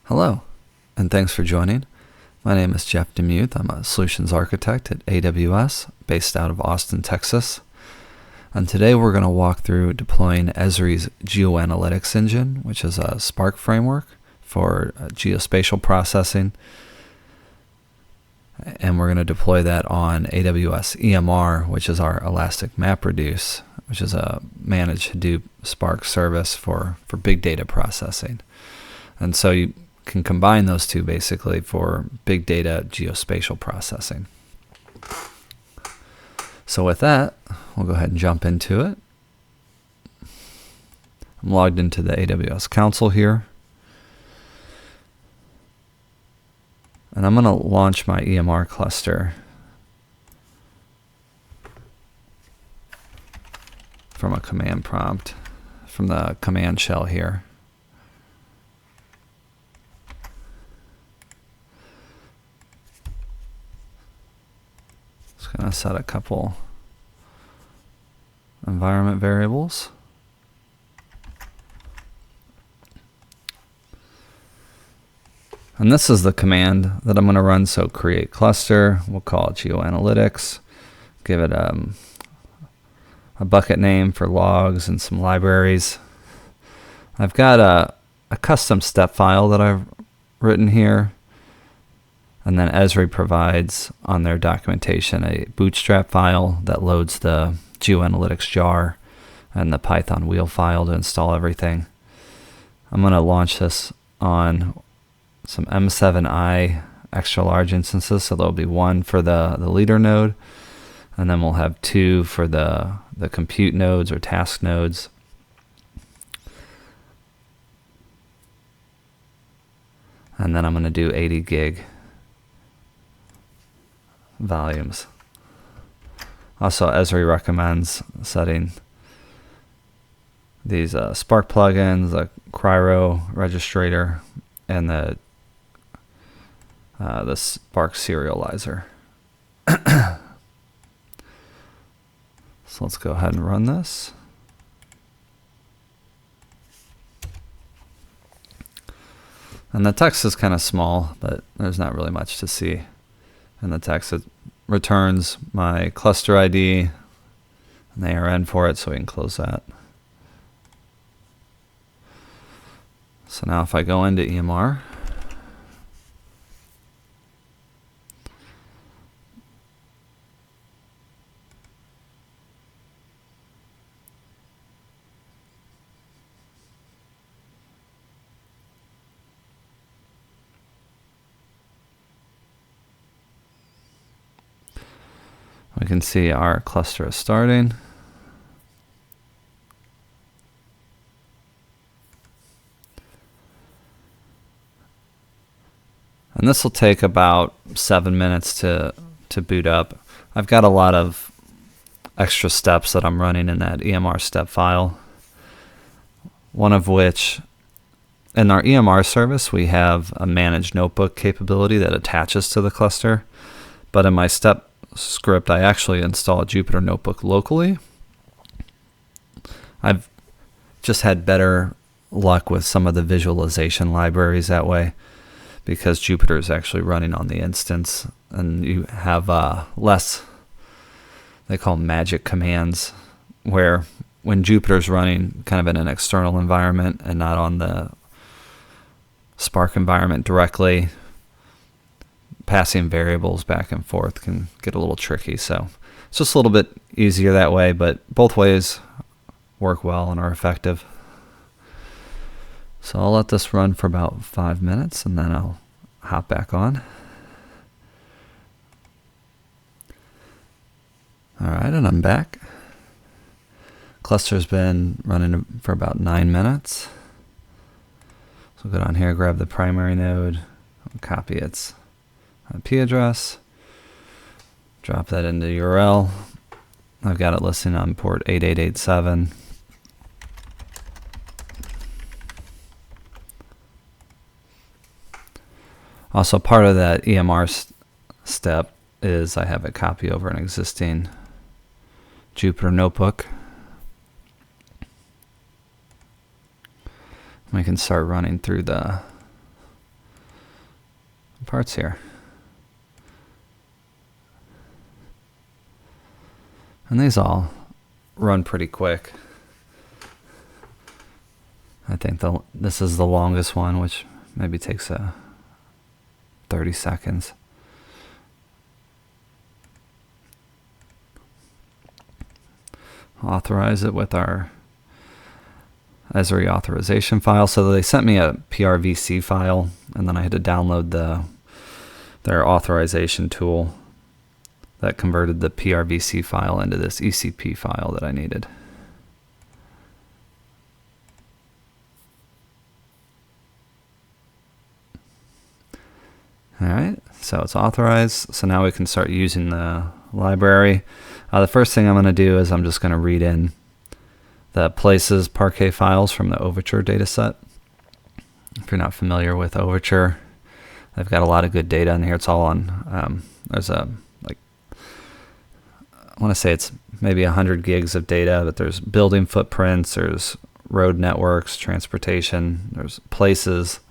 Hello, and thanks for joining. My name is Jeff Demuth. I'm a solutions architect at AWS, based out of Austin, Texas. And today we're going to walk through deploying Esri's GeoAnalytics engine, which is a Spark framework for geospatial processing. And we're going to deploy that on AWS EMR, which is our Elastic MapReduce, which is a managed Hadoop Spark service for big data processing. And so you can combine those two basically for big data geospatial processing. So with that, we'll go ahead and jump into it. I'm logged into the AWS console here. And I'm going to launch my EMR cluster from a command prompt, from the command shell here. Just going to set a couple environment variables. And this is the command that I'm going to run. So create cluster, we'll call it GeoAnalytics, give it a bucket name for logs and some libraries. I've got a custom step file that I've written here. And then Esri provides on their documentation a bootstrap file that loads the GeoAnalytics jar and the Python wheel file to install everything. I'm going to launch this on some M7i extra large instances, so there'll be one for the leader node, and then we'll have two for the compute nodes or task nodes. And then I'm going to do 80 gig volumes. Also, Esri recommends setting these Spark plugins, the Cryo registrator, and the Spark serializer. So let's go ahead and run this. And the text is kind of small, but there's not really much to see in the text. It returns my cluster ID and the ARN for it, so we can close that. So now if I go into EMR, we can see our cluster is starting. And this will take about 7 minutes to boot up. I've got a lot of extra steps that I'm running in that EMR step file. One of which, in our EMR service, we have a managed notebook capability that attaches to the cluster. But in my step script, I actually install a Jupyter notebook locally. I've just had better luck with some of the visualization libraries that way, because Jupyter is actually running on the instance, and you have less, they call them magic commands, where when Jupyter's running kind of in an external environment and not on the Spark environment directly, passing variables back and forth can get a little tricky. So it's just a little bit easier that way, but both ways work well and are effective. So I'll let this run for about 5 minutes and then I'll hop back on. All right, and I'm back. Cluster's been running for about 9 minutes. So go down here, grab the primary node, copy its IP address, drop that into URL. I've got it listed on port 8887. Also, part of that EMR step is I have it copy over an existing Jupyter notebook. We can start running through the parts here. And these all run pretty quick. I think this is the longest one, which maybe takes 30 seconds. Authorize it with our Esri authorization file. So they sent me a PRVC file, and then I had to download their authorization tool that converted the PRVC file into this ECP file that I needed. All right, so it's authorized. So now we can start using the library. The first thing I'm going to do is I'm just going to read in the places Parquet files from the Overture dataset. If you're not familiar with Overture, they've got a lot of good data in here. It's all on, there's a, like, I want to say it's maybe 100 gigs of data, but there's building footprints, there's road networks, transportation, there's places.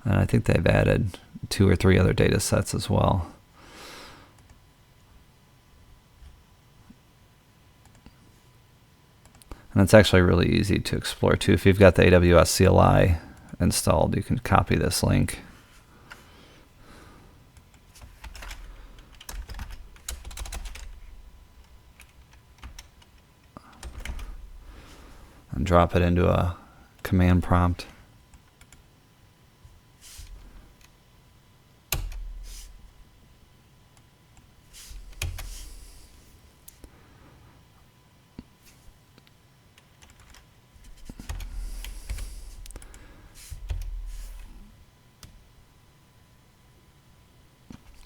And I think they've added 2 or 3 other data sets as well. And it's actually really easy to explore too. If you've got the AWS CLI installed, you can copy this link. And drop it into a command prompt.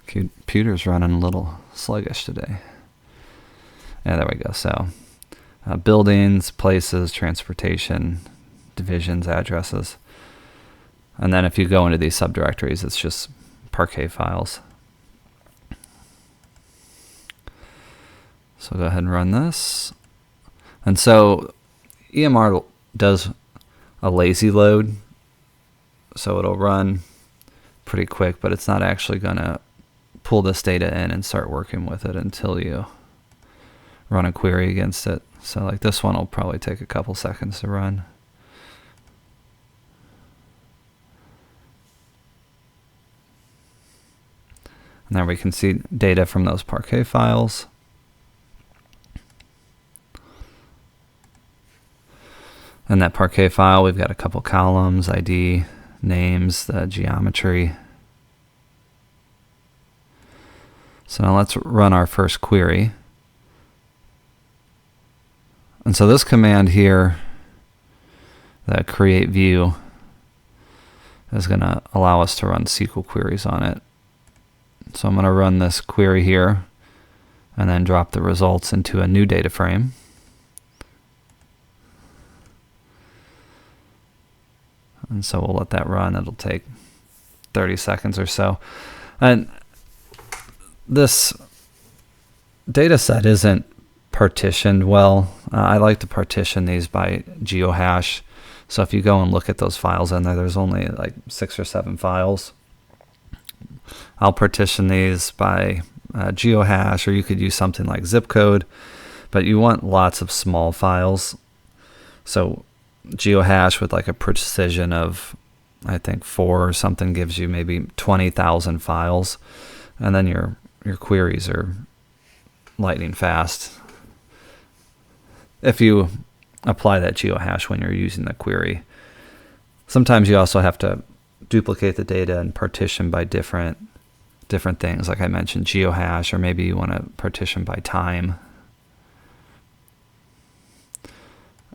Computer's running a little sluggish today. Yeah, there we go. So buildings, places, transportation, divisions, addresses. And then if you go into these subdirectories, it's just Parquet files. So go ahead and run this. And so EMR does a lazy load. So it'll run pretty quick, but it's not actually going to pull this data in and start working with it until you run a query against it. So like this one will probably take a couple seconds to run. And there we can see data from those Parquet files. In that Parquet file, we've got a couple columns, ID, names, the geometry. So now let's run our first query. And so this command here, the create view, is going to allow us to run SQL queries on it. So I'm going to run this query here and then drop the results into a new data frame. And so we'll let that run. It'll take 30 seconds or so. And this data set isn't partitioned well. I like to partition these by geohash. So if you go and look at those files in there, there's only like 6 or 7 files. I'll partition these by geohash, or you could use something like zip code, but you want lots of small files. So geohash with like a precision of, I think 4 or something, gives you maybe 20,000 files, and then your queries are lightning fast if you apply that geohash when you're using the query. Sometimes you also have to duplicate the data and partition by different things, like I mentioned, geohash, or maybe you want to partition by time.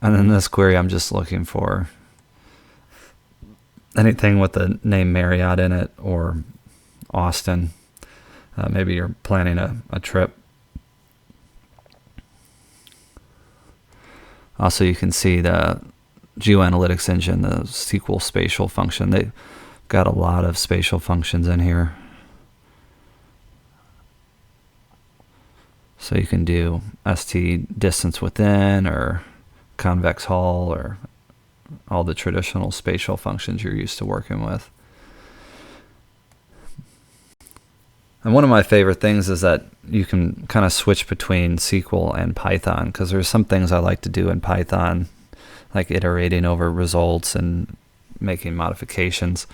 And in this query, I'm just looking for anything with the name Marriott in it, or Austin. Maybe you're planning a trip. Also, you can see the GeoAnalytics engine, the SQL spatial function. They've got a lot of spatial functions in here. So you can do ST distance within, or convex hull, or all the traditional spatial functions you're used to working with. And one of my favorite things is that you can kind of switch between SQL and Python, because there's some things I like to do in Python, like iterating over results and making modifications.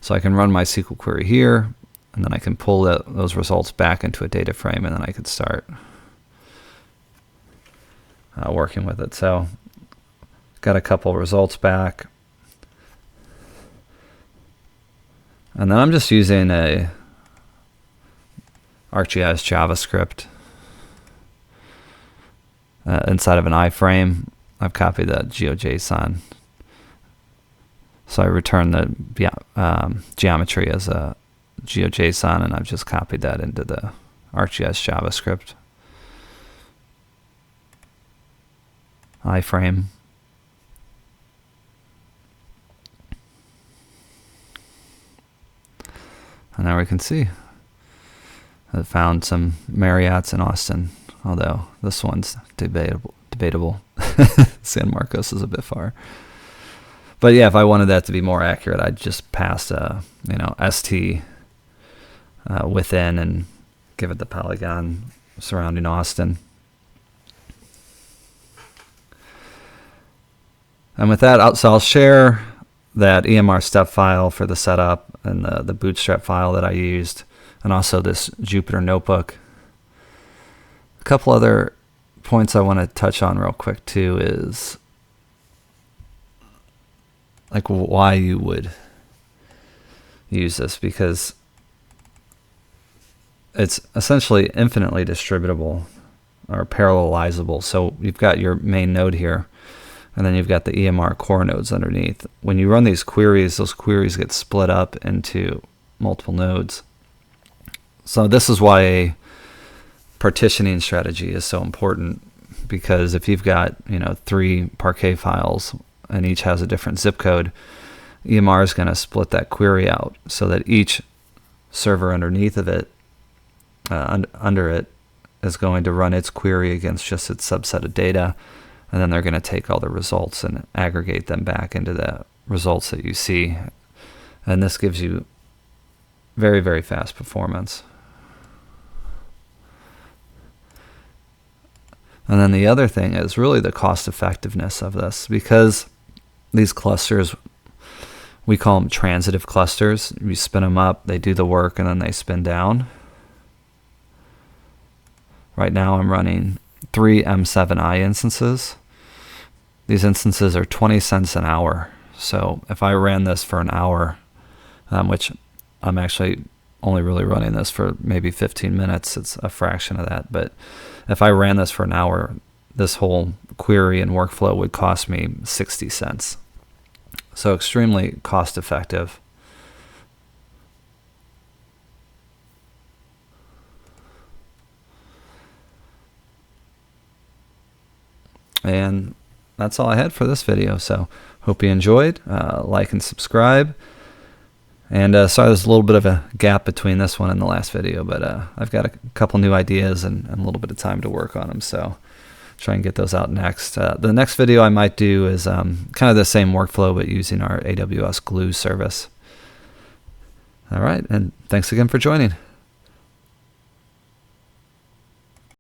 So I can run my SQL query here, and then I can pull those results back into a data frame, and then I could start working with it. So got a couple results back. And then I'm just using a ArcGIS JavaScript inside of an iframe. I've copied that GeoJSON. So I return the geometry as a GeoJSON, and I've just copied that into the ArcGIS JavaScript iframe. And there we can see I found some Marriotts in Austin, although this one's debatable. San Marcos is a bit far. But yeah, if I wanted that to be more accurate, I'd just pass ST within and give it the polygon surrounding Austin. And with that, so I'll share that EMR step file for the setup and the bootstrap file that I used, and also this Jupyter notebook. A couple other points I want to touch on real quick too is like why you would use this, because it's essentially infinitely distributable or parallelizable. So you've got your main node here, and then you've got the EMR core nodes underneath. When you run these queries, those queries get split up into multiple nodes. So this is why a partitioning strategy is so important, because if you've got 3 Parquet files and each has a different zip code, EMR is going to split that query out so that each server underneath of it, under it, is going to run its query against just its subset of data, and then they're going to take all the results and aggregate them back into the results that you see. And this gives you very, very fast performance. And then the other thing is really the cost effectiveness of this, because these clusters, we call them transitive clusters. You spin them up, they do the work, and then they spin down. Right now I'm running 3 M7i instances. These instances are 20 cents an hour. So if I ran this for an hour, which I'm actually only really running this for maybe 15 minutes, it's a fraction of that. But if I ran this for an hour, this whole query and workflow would cost me 60 cents. So extremely cost effective. And that's all I had for this video. So hope you enjoyed. Like and subscribe. And sorry there's a little bit of a gap between this one and the last video, but I've got a couple new ideas and a little bit of time to work on them. So try and get those out next. The next video I might do is kind of the same workflow, but using our AWS Glue service. All right, and thanks again for joining.